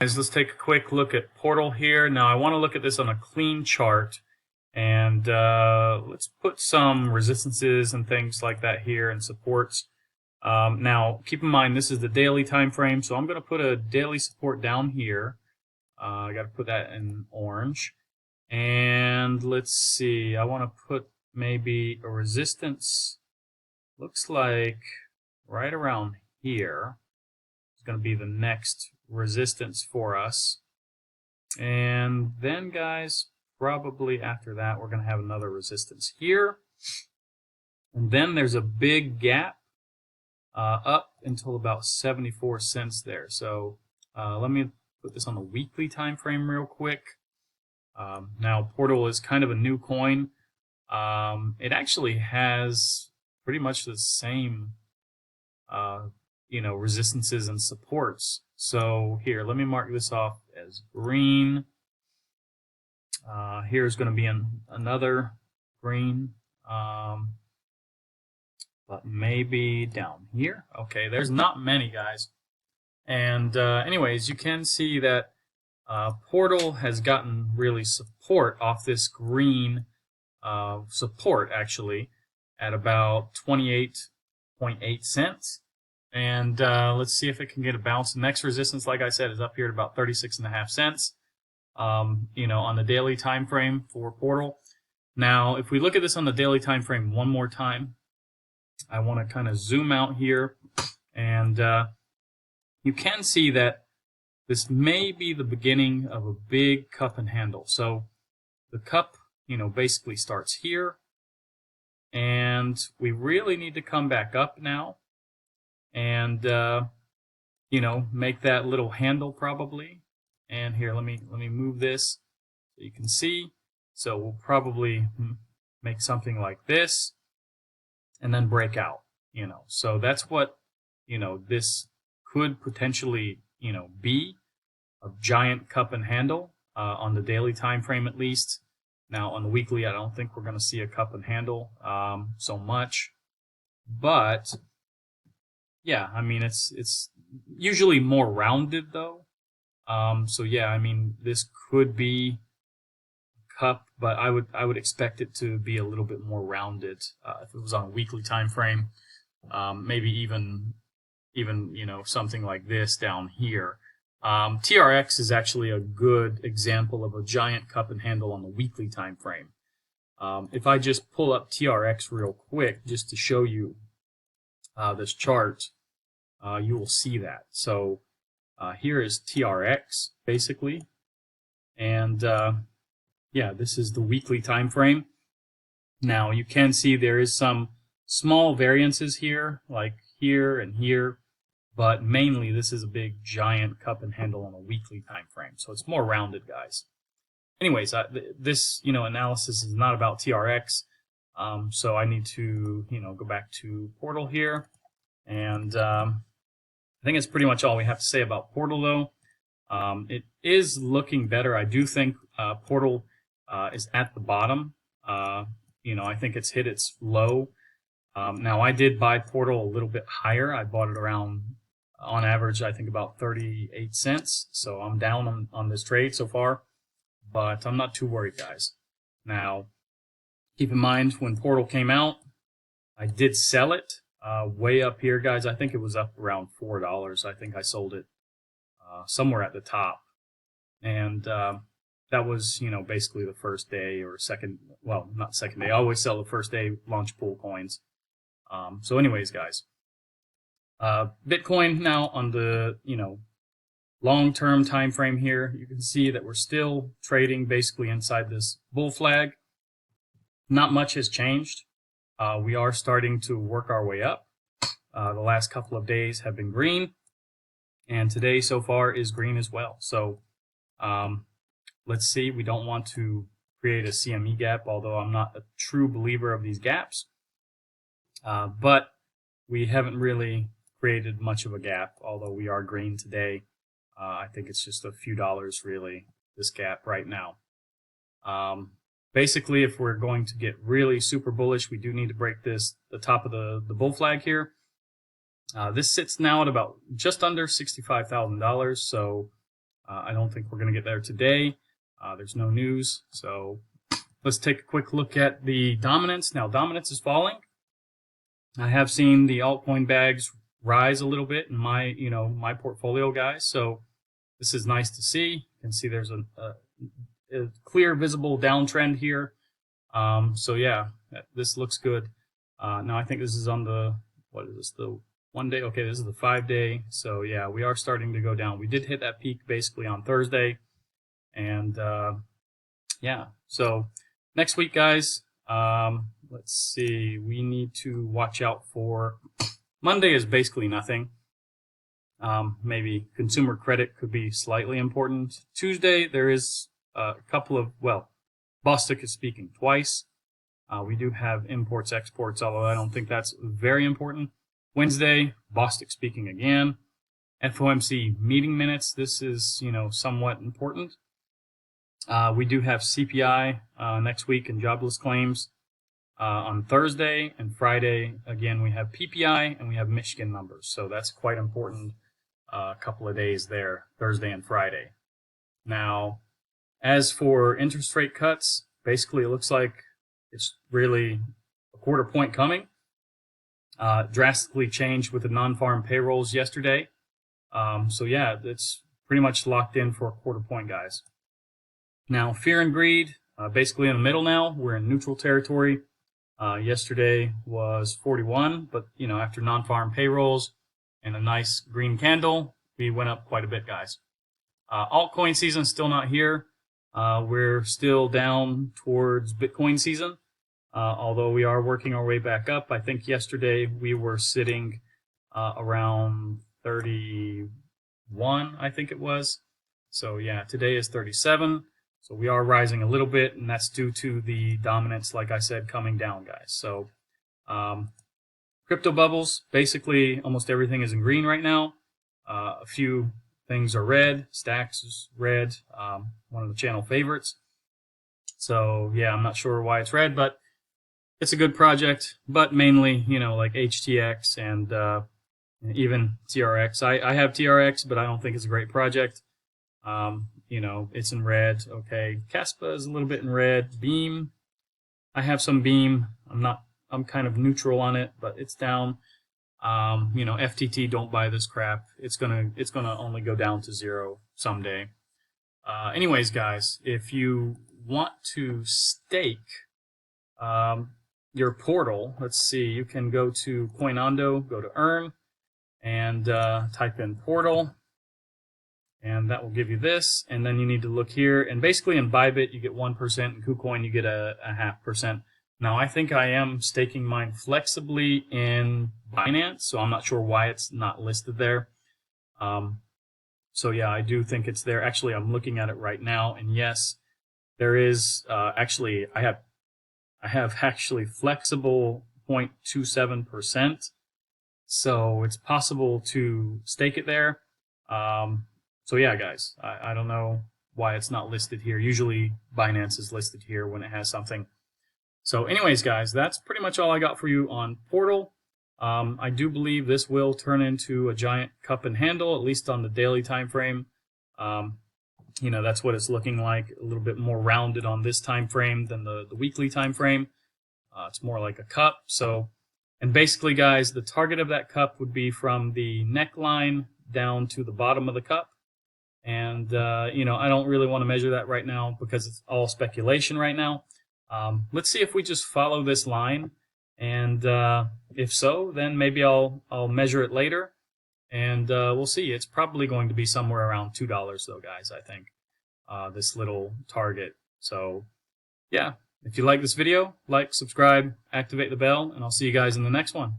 Guys, let's take a quick look at Portal here. Now I want to look at this on a clean chart, and let's put some resistances and things like that here and supports. Now keep in mind this is the daily time frame, so I'm going to put a daily support down here. I got to put that in orange. And let's see, I want to put maybe a resistance, looks like right around here. It's going to be the next resistance for us. And then, guys, probably after that, we're going to have another resistance here. And then there's a big gap up until about 74 cents there. So let me put this on the weekly time frame real quick. Now, Portal is kind of a new coin. It actually has pretty much the same resistances and supports. So here, let me mark this off as green. Here's going to be another green, but maybe down here. Okay, there's not many, guys. And anyways, you can see that Portal has gotten really support off this green support, actually, at about 28.8 cents. And let's see if it can get a bounce. The next resistance, like I said, is up here at about 36.5 cents. On the daily time frame for Portal. Now, if we look at this on the daily time frame one more time, I want to kind of zoom out here, and you can see that this may be the beginning of a big cup and handle. So the cup, basically starts here, and we really need to come back up now and make that little handle probably. And here, let me move this so you can see. So we'll probably make something like this and then break out, So that's what, this could potentially, be a giant cup and handle on the daily time frame at least. Now on the weekly, I don't think we're going to see a cup and handle so much. But yeah, I mean, it's usually more rounded though. So yeah, I mean, this could be a cup, but I would expect it to be a little bit more rounded if it was on a weekly time frame. Maybe even something like this down here. TRX is actually a good example of a giant cup and handle on the weekly time frame. If I just pull up TRX real quick just to show you this chart, you will see that. So here is TRX basically, and yeah, this is the weekly time frame. Now you can see there is some small variances here, like here and here, but mainly this is a big giant cup and handle on a weekly time frame, so it's more rounded, guys. Anyways, this analysis is not about TRX, so I need to go back to Portal here, and I think it's pretty much all we have to say about Portal, though. It is looking better. I do think Portal is at the bottom. I think it's hit its low. Now, I did buy Portal a little bit higher. I bought it around, on average, I think about 38 cents. So I'm down on this trade so far, but I'm not too worried, guys. Now, keep in mind, when Portal came out, I did sell it. Way up here, guys, I think it was up around $4. I think I sold it somewhere at the top. And that was, basically the first day or second, well, not second day. I always sell the first day launch pool coins. So anyways, guys, Bitcoin now on the, long-term time frame here, you can see that we're still trading basically inside this bull flag. Not much has changed. We are starting to work our way up. The last couple of days have been green, and today so far is green as well. So let's see. We don't want to create a CME gap, although I'm not a true believer of these gaps. But we haven't really created much of a gap, although we are green today. I think it's just a few dollars, really, this gap right now. Basically, if we're going to get really super bullish, we do need to break the top of the bull flag here. This sits now at about just under $65,000, so I don't think we're going to get there today. There's no news. So let's take a quick look at the dominance. Now, dominance is falling. I have seen the altcoin bags rise a little bit in my, my portfolio, guys. So this is nice to see. You can see there's a clear, visible downtrend here. So yeah, this looks good. Now I think this is on the, what is this, the 1 day? Okay, this is the 5 day. So yeah, we are starting to go down. We did hit that peak basically on Thursday. And yeah, so next week, guys, let's see, we need to watch out for, Monday is basically nothing. Maybe consumer credit could be slightly important. Tuesday, there is a couple of, well, Bostic is speaking twice. We do have imports, exports, although I don't think that's very important. Wednesday, Bostic speaking again. FOMC meeting minutes, this is, somewhat important. We do have CPI next week and jobless claims on Thursday, and Friday, again, we have PPI and we have Michigan numbers. So that's quite important, a couple of days there, Thursday and Friday. Now, as for interest rate cuts, basically it looks like it's really a quarter point coming. Drastically changed with the non-farm payrolls yesterday. So yeah, it's pretty much locked in for a quarter point, guys. Now, fear and greed, basically in the middle now. We're in neutral territory. Yesterday was 41, but after non-farm payrolls and a nice green candle, we went up quite a bit, guys. Altcoin season still not here. We're still down towards Bitcoin season, although we are working our way back up. I think yesterday we were sitting around 31, I think it was. So yeah, today is 37. So we are rising a little bit, and that's due to the dominance, like I said, coming down, guys. So crypto bubbles, basically almost everything is in green right now. A few things are red. Stacks is red, one of the channel favorites. So yeah, I'm not sure why it's red, but it's a good project. But mainly, like HTX and even TRX. I have TRX, but I don't think it's a great project. It's in red. Okay, Caspa is a little bit in red. Beam, I have some Beam. I'm kind of neutral on it, but it's down. FTT, don't buy this crap. It's gonna only go down to 0 someday. Anyways, guys, if you want to stake your portal, let's see, you can go to Coinondo, go to Earn, and type in portal. And that will give you this, and then you need to look here. And basically in Bybit, you get 1%, and KuCoin, you get a 0.5%. Now, I think I am staking mine flexibly in Binance, so I'm not sure why it's not listed there. So yeah, I do think it's there. Actually, I'm looking at it right now, and yes, there is actually, I have actually flexible 0.27%. So it's possible to stake it there. So yeah, guys, I don't know why it's not listed here. Usually Binance is listed here when it has something. So anyways, guys, that's pretty much all I got for you on Portal. I do believe this will turn into a giant cup and handle, at least on the daily time frame. That's what it's looking like, a little bit more rounded on this time frame than the weekly time frame. It's more like a cup. So, and basically, guys, the target of that cup would be from the neckline down to the bottom of the cup. And, I don't really want to measure that right now because it's all speculation right now. Let's see if we just follow this line. And if so, then maybe I'll measure it later. And we'll see. It's probably going to be somewhere around $2, though, guys, I think, this little target. So, yeah, if you like this video, like, subscribe, activate the bell, and I'll see you guys in the next one.